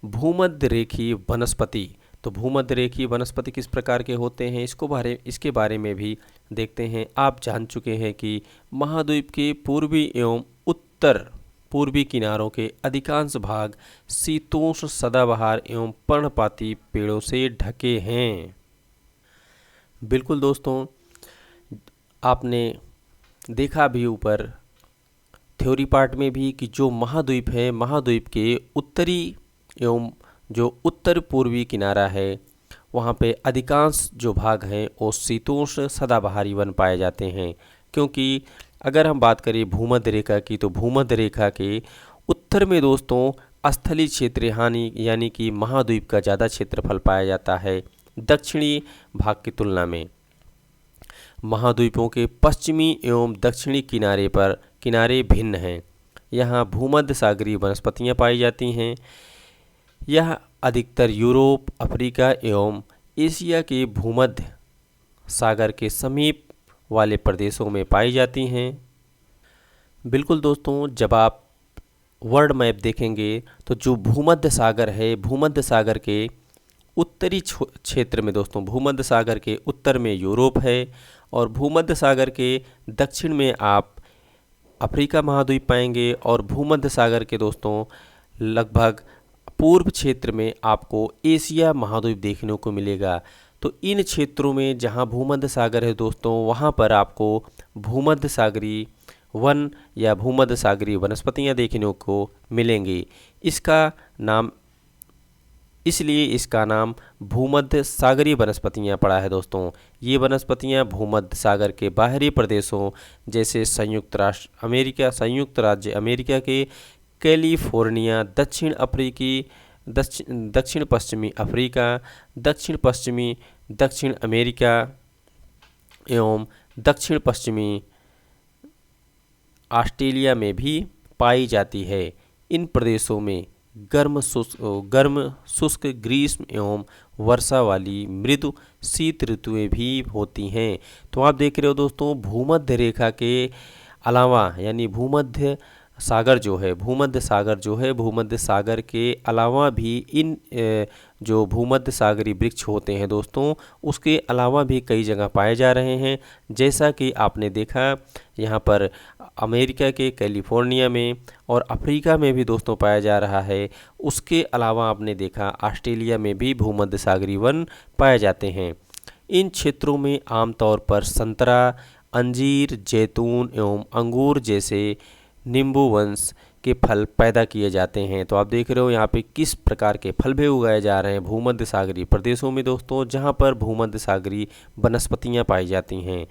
[SPEAKER 1] भूमध्य रेखीय वनस्पति। तो भूमध्य रेखीय वनस्पति किस प्रकार के होते हैं, इसके बारे में भी देखते हैं। आप जान चुके हैं कि महाद्वीप के पूर्वी एवं उत्तर पूर्वी किनारों के अधिकांश भाग शीतोष्ण सदाबहार एवं पर्णपाती पेड़ों से ढके हैं। बिल्कुल दोस्तों, आपने देखा भी ऊपर थ्योरी पार्ट में भी कि जो महाद्वीप है, महाद्वीप के उत्तरी एवं जो उत्तर पूर्वी किनारा है वहाँ पे अधिकांश जो भाग हैं वो शीतोष्ण सदाबहारी वन पाए जाते हैं। क्योंकि अगर हम बात करें भूमध्य रेखा की, तो भूमध्य रेखा के उत्तर में दोस्तों स्थलीय क्षेत्र यानी कि महाद्वीप का ज़्यादा क्षेत्रफल पाया जाता है दक्षिणी भाग की तुलना में। महाद्वीपों के पश्चिमी एवं दक्षिणी किनारे भिन्न हैं। यहाँ भूमध्य सागरीय वनस्पतियाँ पाई जाती हैं। यह अधिकतर यूरोप, अफ्रीका एवं एशिया के भूमध्य सागर के समीप वाले प्रदेशों में पाई जाती हैं। बिल्कुल दोस्तों, जब आप वर्ल्ड मैप देखेंगे तो जो भूमध्य सागर है, भूमध्य सागर के उत्तरी क्षेत्र में दोस्तों, भूमध्य सागर के उत्तर में यूरोप है और भूमध्य सागर के दक्षिण में आप अफ्रीका महाद्वीप पाएंगे, और भूमध्य सागर के दोस्तों लगभग पूर्व क्षेत्र में आपको एशिया महाद्वीप देखने को मिलेगा। तो इन क्षेत्रों में जहां भूमध्य सागर है दोस्तों, वहां पर आपको भूमध्य सागरीय वन या भूमध्य सागरीय वनस्पतियां देखने को मिलेंगी। इसलिए इसका नाम भूमध्य सागरीय वनस्पतियां पड़ा है दोस्तों। ये वनस्पतियां भूमध्य सागर के बाहरी प्रदेशों जैसे संयुक्त राज्य अमेरिका के कैलिफोर्निया, दक्षिण पश्चिमी अफ्रीका, दक्षिण अमेरिका एवं दक्षिण पश्चिमी ऑस्ट्रेलिया में भी पाई जाती है। इन प्रदेशों में गर्म शुष्क ग्रीष्म एवं वर्षा वाली मृदु शीत ऋतुएं भी होती हैं। तो आप देख रहे हो दोस्तों, भूमध्य रेखा के अलावा यानी भूमध्य सागर जो है, भूमध्य सागर के अलावा भी इन जो भूमध्य सागरीय वृक्ष होते हैं दोस्तों, उसके अलावा भी कई जगह पाए जा रहे हैं। जैसा कि आपने देखा यहाँ पर अमेरिका के कैलिफोर्निया में और अफ्रीका में भी दोस्तों पाया जा रहा है। उसके अलावा आपने देखा ऑस्ट्रेलिया में भी भूमध्य सागरीय वन पाए जाते हैं। इन क्षेत्रों में आमतौर पर संतरा, अंजीर, जैतून एवं अंगूर जैसे नींबू वंश के फल पैदा किए जाते हैं। तो आप देख रहे हो यहाँ पे किस प्रकार के फल भी उगाए जा रहे हैं भूमध्य सागरीय प्रदेशों में दोस्तों, जहाँ पर भूमध्य सागरीय वनस्पतियाँ पाई जाती हैं।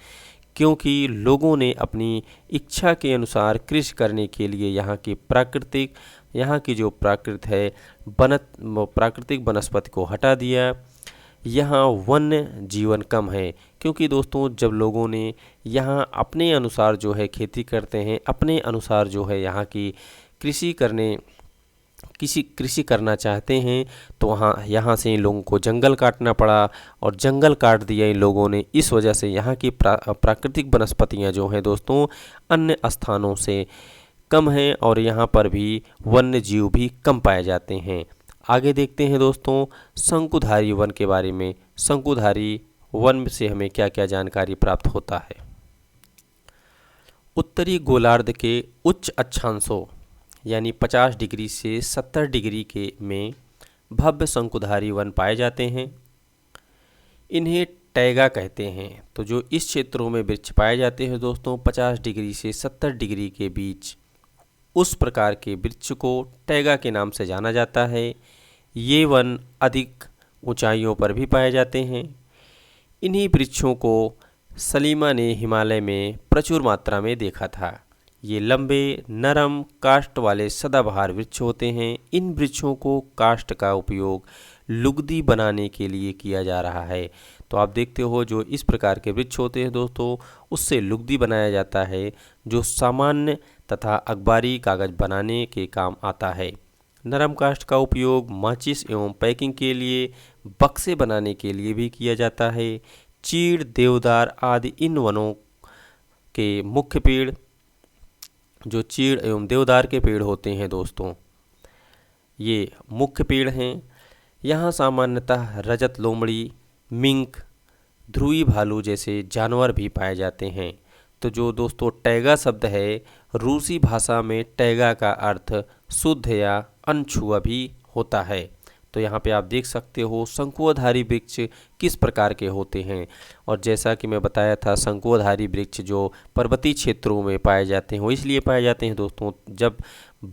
[SPEAKER 1] क्योंकि लोगों ने अपनी इच्छा के अनुसार कृषि करने के लिए यहाँ की जो प्राकृतिक वनस्पति को हटा दिया। यहाँ वन्य जीवन कम है, क्योंकि दोस्तों जब लोगों ने यहाँ अपने अनुसार जो है खेती करते हैं, अपने अनुसार जो है यहाँ की कृषि करने कृषि करना चाहते हैं तो यहाँ से इन लोगों को जंगल काटना पड़ा और जंगल काट दिया इन लोगों ने। इस वजह से यहाँ की प्राकृतिक वनस्पतियाँ जो हैं दोस्तों अन्य स्थानों से कम हैं और यहाँ पर भी वन्य जीव भी कम पाए जाते हैं। आगे देखते हैं दोस्तों शंकुधारी वन के बारे में। शंकुधारी वन से हमें क्या क्या जानकारी प्राप्त होता है। उत्तरी गोलार्ध के उच्च अक्षांशों यानी 50 डिग्री से 70 डिग्री के में भव्य शंकुधारी वन पाए जाते हैं। इन्हें टैगा कहते हैं। तो जो इस क्षेत्रों में वृक्ष पाए जाते हैं दोस्तों 50 डिग्री से 70 डिग्री के बीच, उस प्रकार के वृक्ष को टैगा के नाम से जाना जाता है। ये वन अधिक ऊंचाइयों पर भी पाए जाते हैं। इन्हीं वृक्षों को सलीमा ने हिमालय में प्रचुर मात्रा में देखा था। ये लंबे नरम काष्ठ वाले सदाबहार वृक्ष होते हैं। इन वृक्षों को काष्ठ का उपयोग लुगदी बनाने के लिए किया जा रहा है। तो आप देखते हो जो इस प्रकार के वृक्ष होते हैं दोस्तों उससे लुगदी बनाया जाता है जो सामान्य तथा अखबारी कागज बनाने के काम आता है। नरम काष्ठ का उपयोग माचिस एवं पैकिंग के लिए, बक्से बनाने के लिए भी किया जाता है। चीड़, देवदार आदि इन वनों के मुख्य पेड़ जो चीड़ एवं देवदार के पेड़ होते हैं दोस्तों ये मुख्य पेड़ हैं। यहाँ सामान्यतः रजत लोमड़ी, मिंक, ध्रुवी भालू जैसे जानवर भी पाए जाते हैं। तो जो दोस्तों टैगा शब्द है, रूसी भाषा में टैगा का अर्थ शुद्ध या अनछुआ भी होता है। तो यहाँ पे आप देख सकते हो शंकुधारी वृक्ष किस प्रकार के होते हैं। और जैसा कि मैं बताया था शंकुधारी वृक्ष जो पर्वतीय क्षेत्रों में पाए जाते हैं वो इसलिए पाए जाते हैं दोस्तों जब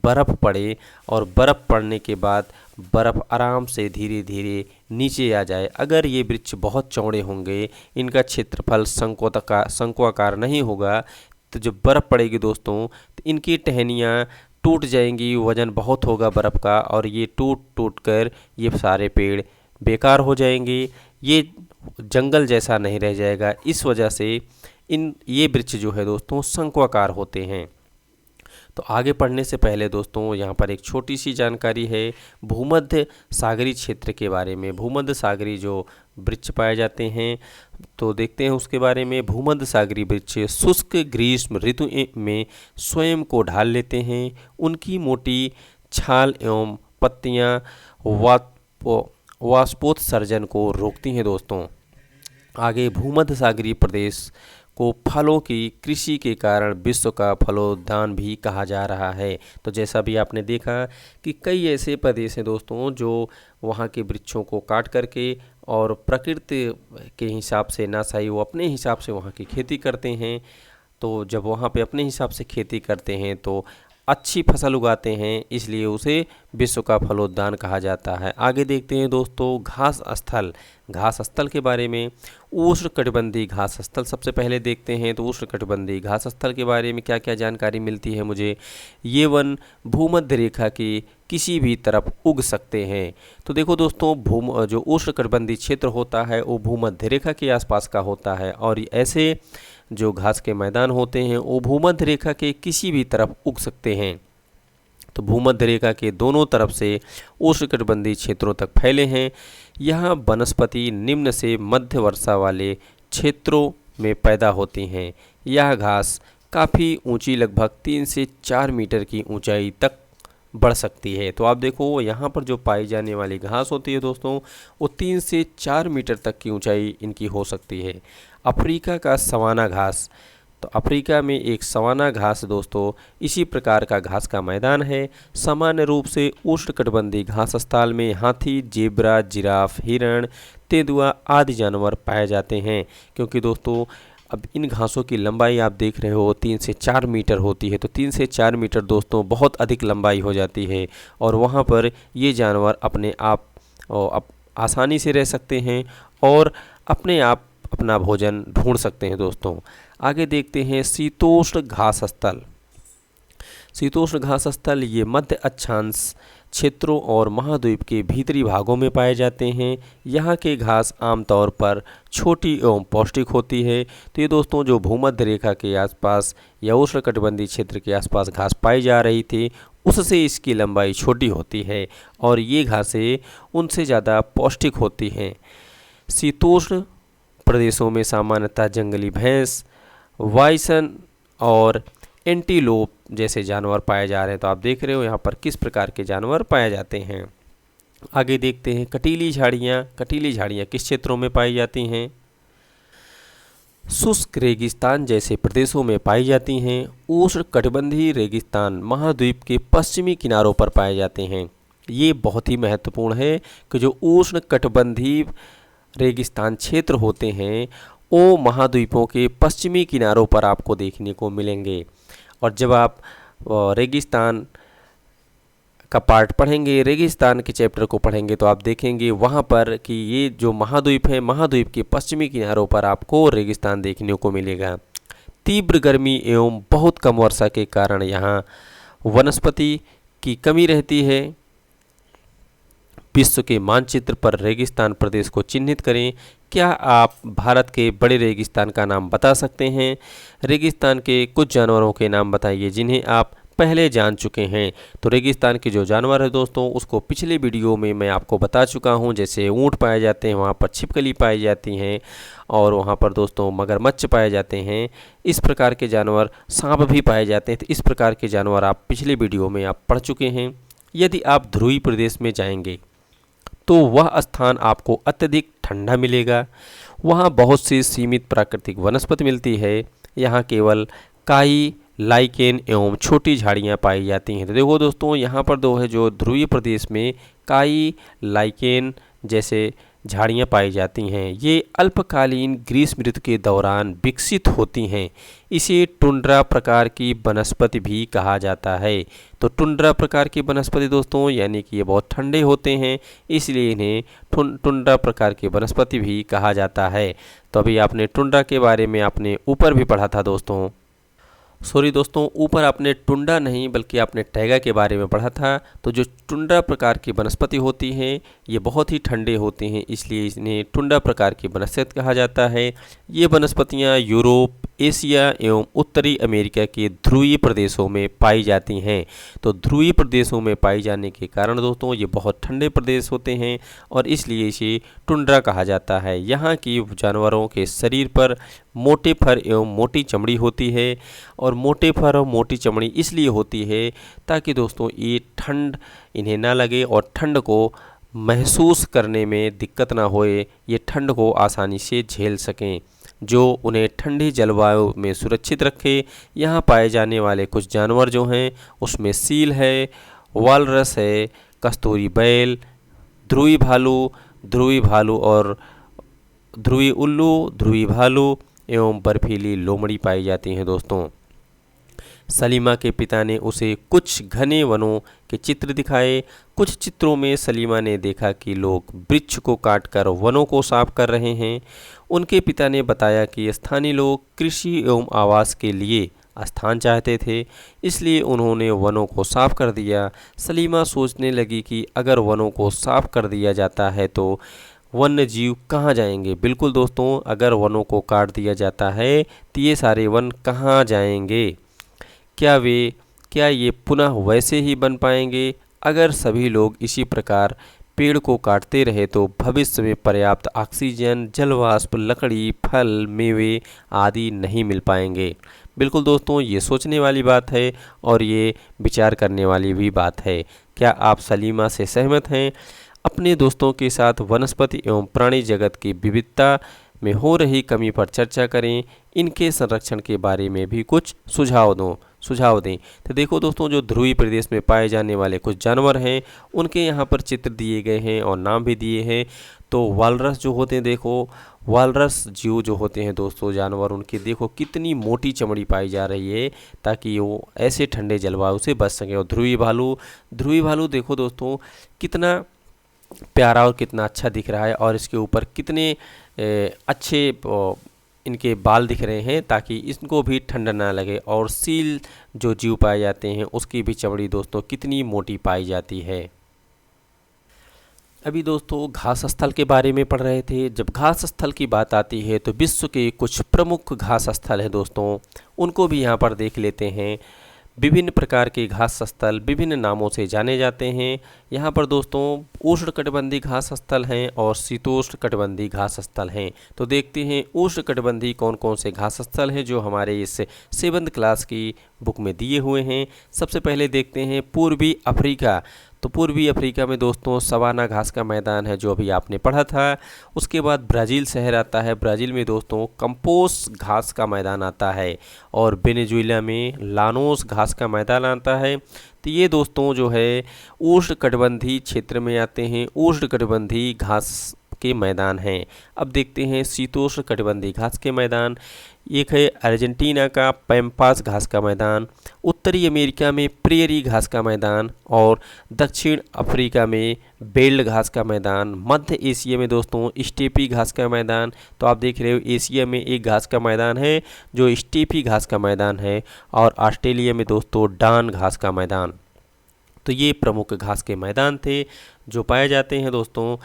[SPEAKER 1] बर्फ़ पड़े और बर्फ़ पड़ने के बाद बर्फ़ आराम से धीरे धीरे नीचे आ जाए। अगर ये वृक्ष बहुत चौड़े होंगे, इनका क्षेत्रफल शंक्वाकार नहीं होगा, तो जब बर्फ़ पड़ेगी दोस्तों तो इनकी टहनियाँ टूट जाएंगी, वज़न बहुत होगा बर्फ़ का और ये टूट कर ये सारे पेड़ बेकार हो जाएंगे, ये जंगल जैसा नहीं रह जाएगा। इस वजह से ये वृक्ष जो है दोस्तों शंक्वाकार होते हैं। तो आगे पढ़ने से पहले दोस्तों यहाँ पर एक छोटी सी जानकारी है भूमध्य सागरीय क्षेत्र के बारे में। भूमध्य सागरीय जो वृक्ष पाए जाते हैं तो देखते हैं उसके बारे में। भूमध्य सागरीय वृक्ष शुष्क ग्रीष्म ऋतु में स्वयं को ढाल लेते हैं। उनकी मोटी छाल एवं पत्तियाँ वाष्पोत्सर्जन को रोकती हैं दोस्तों। आगे भूमध्य सागरीय प्रदेश को फलों की कृषि के कारण विश्व का फलोद्यान भी कहा जा रहा है। तो जैसा भी आपने देखा कि कई ऐसे प्रदेश हैं दोस्तों जो वहाँ के वृक्षों को काट करके और प्रकृति के हिसाब से ना सही वो अपने हिसाब से वहाँ की खेती करते हैं। तो जब वहाँ पे अपने हिसाब से खेती करते हैं तो अच्छी फसल उगाते हैं, इसलिए उसे विश्व का फलोद्यान कहा जाता है। आगे देखते हैं दोस्तों घास स्थल के बारे में। उष्णकटिबंधीय घास स्थल सबसे पहले देखते हैं। तो उष्णकटिबंधीय घास स्थल के बारे में क्या क्या जानकारी मिलती है मुझे। ये वन भूमध्य रेखा की किसी भी तरफ उग सकते हैं। तो देखो दोस्तों जो उष्णकटिबंधीय क्षेत्र होता है वो भूमध्य रेखा के आसपास का होता है और ऐसे जो घास के मैदान होते हैं वो भूमध्य रेखा के किसी भी तरफ उग सकते हैं। तो भूमध्य रेखा के दोनों तरफ से उष्णकटिबंधीय क्षेत्रों तक फैले हैं। यहाँ वनस्पति निम्न से मध्य वर्षा वाले क्षेत्रों में पैदा होती हैं। यह घास काफ़ी ऊंची लगभग 3 से 4 मीटर की ऊंचाई तक बढ़ सकती है। तो आप देखो यहाँ पर जो पाई जाने वाली घास होती है दोस्तों वो 3 से 4 मीटर तक की ऊंचाई इनकी हो सकती है। अफ्रीका का सवाना घास। तो अफ्रीका में एक सवाना घास दोस्तों इसी प्रकार का घास का मैदान है। सामान्य रूप से उष्णकटिबंधीय घास स्थल में हाथी, जेब्रा, जिराफ, हिरण, तेंदुआ आदि जानवर पाए जाते हैं। क्योंकि दोस्तों अब इन घासों की लंबाई आप देख रहे हो 3 से 4 मीटर होती है। तो 3 से 4 मीटर दोस्तों बहुत अधिक लंबाई हो जाती है और वहाँ पर ये जानवर अपने आप आसानी से रह सकते हैं और अपने आप अपना भोजन ढूंढ सकते हैं दोस्तों। आगे देखते हैं शीतोष्ण घास स्थल। शीतोष्ण घास स्थल ये मध्य अक्षांश क्षेत्रों और महाद्वीप के भीतरी भागों में पाए जाते हैं। यहाँ के घास आमतौर पर छोटी एवं पौष्टिक होती है। तो ये दोस्तों जो भूमध्य रेखा के आसपास या उष्णकटिबंधीय क्षेत्र के आसपास घास पाई जा रही थी उससे इसकी लंबाई छोटी होती है और ये घासें उनसे ज़्यादा पौष्टिक होती हैं। शीतोष्ण प्रदेशों में सामान्यतः जंगली भैंस, बाइसन और एंटीलोप जैसे जानवर पाए जा रहे हैं। तो आप देख रहे हो यहाँ पर किस प्रकार के जानवर पाए जाते हैं। आगे देखते हैं कटीली झाड़ियाँ। कटीली झाड़ियाँ किस क्षेत्रों में पाई जाती हैं? शुष्क रेगिस्तान जैसे प्रदेशों में पाई जाती हैं। उष्णकटिबंधीय रेगिस्तान महाद्वीप के पश्चिमी किनारों पर पाए जाते हैं। ये बहुत ही महत्वपूर्ण है कि जो उष्णकटिबंधीय रेगिस्तान क्षेत्र होते हैं वो महाद्वीपों के पश्चिमी किनारों पर आपको देखने को मिलेंगे। और जब आप रेगिस्तान का पार्ट पढ़ेंगे, रेगिस्तान के चैप्टर को पढ़ेंगे, तो आप देखेंगे वहाँ पर कि ये जो महाद्वीप है, महाद्वीप के पश्चिमी किनारों पर आपको रेगिस्तान देखने को मिलेगा। तीव्र गर्मी एवं बहुत कम वर्षा के कारण यहाँ वनस्पति की कमी रहती है। विश्व के मानचित्र पर रेगिस्तान प्रदेश को चिन्हित करें। क्या आप भारत के बड़े रेगिस्तान का नाम बता सकते हैं? रेगिस्तान के कुछ जानवरों के नाम बताइए जिन्हें आप पहले जान चुके हैं। तो रेगिस्तान के जो जानवर है दोस्तों, उसको पिछले वीडियो में मैं आपको बता चुका हूं। जैसे ऊंट पाए जाते हैं, वहां पर छिपकली पाई जाती हैं और वहां पर दोस्तों मगरमच्छ पाए जाते हैं। इस प्रकार के जानवर, सांप भी पाए जाते हैं। तो इस प्रकार के जानवर आप पिछले वीडियो में आप पढ़ चुके हैं। यदि आप ध्रुवीय प्रदेश में जाएंगे तो वह स्थान आपको अत्यधिक ठंडा मिलेगा। वहाँ बहुत सी सीमित प्राकृतिक वनस्पति मिलती है। यहाँ केवल काई, लाइकेन एवं छोटी झाड़ियाँ पाई जाती हैं। तो देखो दोस्तों, यहाँ पर दो है जो ध्रुवीय प्रदेश में काई, लाइकेन जैसे झाड़ियाँ पाई जाती हैं। ये अल्पकालीन ग्रीष्म ऋतु के दौरान विकसित होती हैं। इसे टुंड्रा प्रकार की वनस्पति भी कहा जाता है। तो टुंड्रा प्रकार की वनस्पति दोस्तों यानी कि ये बहुत ठंडे होते हैं, इसलिए इन्हें टुंड्रा प्रकार की वनस्पति भी कहा जाता है। तो अभी आपने टुंड्रा के बारे में आपने ऊपर भी पढ़ा था दोस्तों। सॉरी दोस्तों, ऊपर आपने टुंडा नहीं बल्कि आपने टैगा के बारे में पढ़ा था। तो जो टुंड्रा प्रकार की वनस्पति होती हैं ये बहुत ही ठंडे होते हैं, इसलिए इन्हें टुंड्रा प्रकार की वनस्पति कहा जाता है। ये वनस्पतियां यूरोप, एशिया एवं उत्तरी अमेरिका के ध्रुवीय प्रदेशों में पाई जाती हैं। तो ध्रुवीय प्रदेशों में पाई जाने के कारण दोस्तों ये बहुत ठंडे प्रदेश होते हैं और इसलिए इसे टुंड्रा कहा जाता है। यहाँ की जानवरों के शरीर पर मोटे फर एवं मोटी चमड़ी होती है और मोटे फर और मोटी चमड़ी इसलिए होती है ताकि दोस्तों ये ठंड इन्हें ना लगे और ठंड को महसूस करने में दिक्कत ना होए, ये ठंड को आसानी से झेल सकें, जो उन्हें ठंडी जलवायु में सुरक्षित रखे। यहाँ पाए जाने वाले कुछ जानवर जो हैं उसमें सील है, वालरस है, कस्तूरी बैल, ध्रुवी भालू और ध्रुवी उल्लू, ध्रुवी भालू एवं बर्फीली लोमड़ी पाई जाती हैं दोस्तों। सलीमा के पिता ने उसे कुछ घने वनों के चित्र दिखाए। कुछ चित्रों में सलीमा ने देखा कि लोग वृक्ष को काटकर वनों को साफ कर रहे हैं। उनके पिता ने बताया कि स्थानीय लोग कृषि एवं आवास के लिए स्थान चाहते थे, इसलिए उन्होंने वनों को साफ कर दिया। सलीमा सोचने लगी कि अगर वनों को साफ कर दिया जाता है तो वन्य जीव कहाँ जाएंगे। बिल्कुल दोस्तों, अगर वनों को काट दिया जाता है तो ये सारे वन कहाँ जाएंगे? क्या ये पुनः वैसे ही बन पाएंगे? अगर सभी लोग इसी प्रकार पेड़ को काटते रहे तो भविष्य में पर्याप्त ऑक्सीजन, जलवाष्प, लकड़ी, फल, मेवे आदि नहीं मिल पाएंगे। बिल्कुल दोस्तों, ये सोचने वाली बात है और ये विचार करने वाली भी बात है। क्या आप सलीमा से सहमत हैं? अपने दोस्तों के साथ वनस्पति एवं प्राणी जगत की विविधता में हो रही कमी पर चर्चा करें। इनके संरक्षण के बारे में भी कुछ सुझाव दें। तो देखो दोस्तों, जो ध्रुवीय प्रदेश में पाए जाने वाले कुछ जानवर हैं उनके यहाँ पर चित्र दिए गए हैं और नाम भी दिए हैं। तो वालरस जो होते हैं, देखो वालरस जीव जो होते हैं दोस्तों जानवर, उनकी देखो कितनी मोटी चमड़ी पाई जा रही है ताकि वो ऐसे ठंडे जलवायु से बच सकें। और ध्रुवी भालू देखो दोस्तों कितना प्यारा और कितना अच्छा दिख रहा है और इसके ऊपर कितने अच्छे इनके बाल दिख रहे हैं ताकि इनको भी ठंड ना लगे। और सील जो जीव पाए जाते हैं उसकी भी चमड़ी दोस्तों कितनी मोटी पाई जाती है। अभी दोस्तों घास स्थल के बारे में पढ़ रहे थे। जब घास स्थल की बात आती है तो विश्व के कुछ प्रमुख घास स्थल हैं दोस्तों, उनको भी यहाँ पर देख लेते हैं। विभिन्न प्रकार के घास स्थल विभिन्न नामों से जाने जाते हैं। यहाँ पर दोस्तों उष्णकटिबंधीय घास स्थल हैं और शीतोष्णकटिबंधीय घास स्थल हैं। तो देखते हैं उष्णकटिबंधीय कौन कौन से घास स्थल हैं जो हमारे इस 7th क्लास की बुक में दिए हुए हैं। सबसे पहले देखते हैं पूर्वी अफ्रीका। तो पूर्वी अफ्रीका में दोस्तों सवाना घास का मैदान है जो अभी आपने पढ़ा था। उसके बाद ब्राज़ील शहर आता है। ब्राज़ील में दोस्तों कंपोस घास का मैदान आता है और वेनेजुएला में लानोस घास का मैदान आता है। तो ये दोस्तों जो है उष्णकटिबंधीय क्षेत्र में आते हैं, उष्णकटिबंधीय घास के मैदान हैं। अब देखते हैं शीतोष्णकटिबंधीय घास के मैदान। एक है अर्जेंटीना का पैम्पास घास का मैदान, उत्तरी अमेरिका में प्रेरी घास का मैदान और दक्षिण अफ्रीका में बेल्ड घास का मैदान। मध्य एशिया में दोस्तों स्टेपी घास का मैदान। तो आप देख रहे हो एशिया में एक घास का मैदान है जो स्टेपी घास का मैदान है और ऑस्ट्रेलिया में दोस्तों डान घास का मैदान। तो ये प्रमुख घास के मैदान थे जो पाए जाते हैं दोस्तों।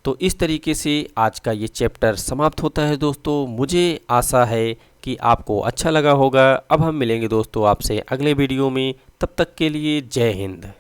[SPEAKER 1] तो इस तरीके से आज का ये चैप्टर समाप्त होता है दोस्तों। मुझे आशा है कि आपको अच्छा लगा होगा। अब हम मिलेंगे दोस्तों आपसे अगले वीडियो में। तब तक के लिए जय हिंद।